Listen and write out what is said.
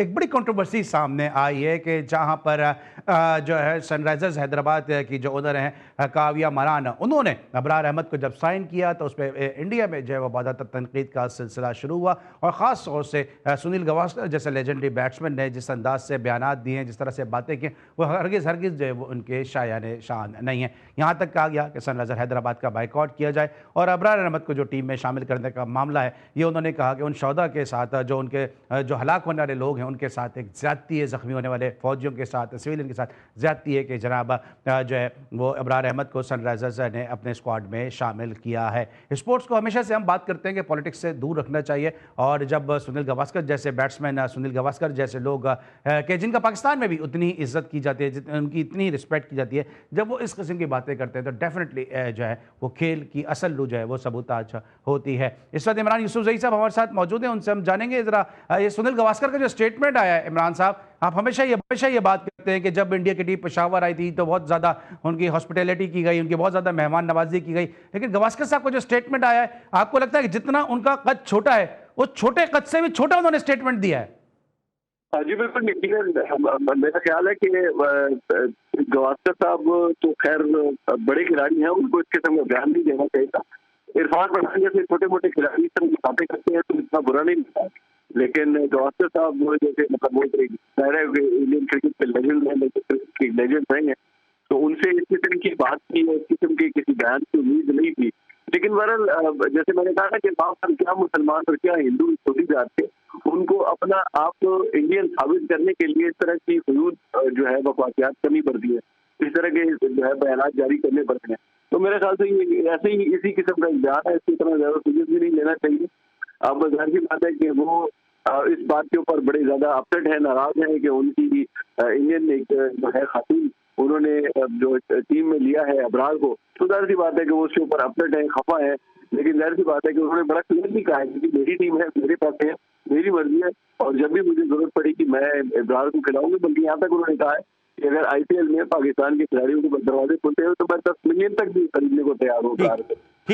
एक बड़ी कंट्रोवर्सी सामने आई है कि जहां पर जो है सनराइजर्स हैदराबाद की जो ओनर हैं काव्या मरान, उन्होंने अबरार अहमद को जब साइन किया तो उस पर इंडिया में जो है वो बहुत तनकीद का सिलसिला शुरू हुआ। और ख़ास तौर से सुनील गावस्कर जैसे लेजेंडरी बैट्समैन ने जिस अंदाज से बयानात दिए हैं, जिस तरह से बातें की, वो हरगिज़ हरगिज़ जो है वो उनके शायान शान नहीं है। यहाँ तक कहा गया कि सनराइजर हैदराबाद का बाइकआउट किया जाए और अबरार अहमद को जो टीम में शामिल करने का मामला है, ये उन्होंने कहा कि उन शौदा के साथ जो उनके जो हलाक होने वाले लोग हैं उनके साथ एक ज़्यादती है, ज़ख्मी होने वाले फौजियों के साथ, सिविलियन के साथ ज़्यादती है कि जनाब जो है वो अबरार अहमद को सनराइजर्स ने अपने स्क्वाड में शामिल किया है। स्पोर्ट्स को हमेशा से हम बात करते हैं कि पॉलिटिक्स से दूर रखना चाहिए, और जब सुनील गावस्कर जैसे बैट्समैन, सुनील गावस्कर जैसे लोग कि जिनका पाकिस्तान में भी उतनी इज्जत की जाती है, उनकी इतनी रिस्पेक्ट की जाती है, जब वो इस किस्म की बातें करते हैं तो डेफिनेटली जो है वो खेल की असल रूह जो है वो सबूताज होती है। इस वक्त इमरान यूसुफजई साहब हमारे साथ मौजूद हैं, उनसे हम जानेंगे ज़रा ये सुनील गावस्कर का जो स्टेटमेंट आया है। इमरान साहब, आप हमेशा ये बात करते हैं कि जब इंडिया की टीम पेशावर आई थी तो बहुत ज़्यादा उनकी हॉस्पिटैलिटी की गई, उनकी बहुत ज़्यादा मेहमान नवाजी की गई, लेकिन गावस्कर साहब का जो स्टेटमेंट आया है, आपको लगता है कि जितना उनका कद छोटा है वो छोटे कद से भी छोटा उन्होंने स्टेटमेंट दिया है? हाँ जी, बिल्कुल मेरा ख्याल है कि गावस्कर साहब तो खैर बड़े खिलाड़ी हैं, उनको इस किस्म का बयान नहीं देना चाहिए था। इरफान पठान जैसे छोटे मोटे खिलाड़ी इस तरह की बातें करते हैं तो इतना बुरा नहीं लगता, लेकिन गावस्कर साहब जैसे मतलब वो इंडियन क्रिकेट के लेजेंड रहे हैं, तो उनसे इस किस्म की बात की, इस किस्म के किसी बयान की उम्मीद नहीं थी। लेकिन बहरहाल जैसे मैंने कहा ना कि पाकिस्तान क्या मुसलमान और क्या हिंदू छोटी जात के, उनको अपना आप इंडियन साबित करने के लिए इस तरह की हुदूद जो है वफाकियात करनी पड़ती है, इस तरह के जो है बयान जारी करने पड़ते हैं। तो मेरे ख्याल से ये ऐसे ही इसी किस्म का बयान है, इसकी तरह ज्यादा सीरियस भी नहीं लेना चाहिए। अब जाहिर सी बात है कि वो इस बात के ऊपर बड़े ज्यादा अपसेट है, नाराज है कि उनकी इंडियन एक जो है खातून उन्होंने जो टीम में लिया है अबरार को, तो जाहिर सी बात है कि वो उसके ऊपर अपसेट है, खफा है। लेकिन जाहिर सी बात है कि उन्होंने बड़ा क्लियर भी कहा है कि मेरी टीम है, मेरे पैसे हैं, मेरी मर्जी है, और जब भी मुझे जरूरत पड़ी कि मैं अबरार को खिलाऊंगी। बल्कि यहाँ तक उन्होंने कहा है कि अगर आईपीएल में पाकिस्तान के खिलाड़ियों को दरवाजे खुलते हैं तो मैं 10 मिलियन तक भी खरीदने को तैयार हूँ अबरार को।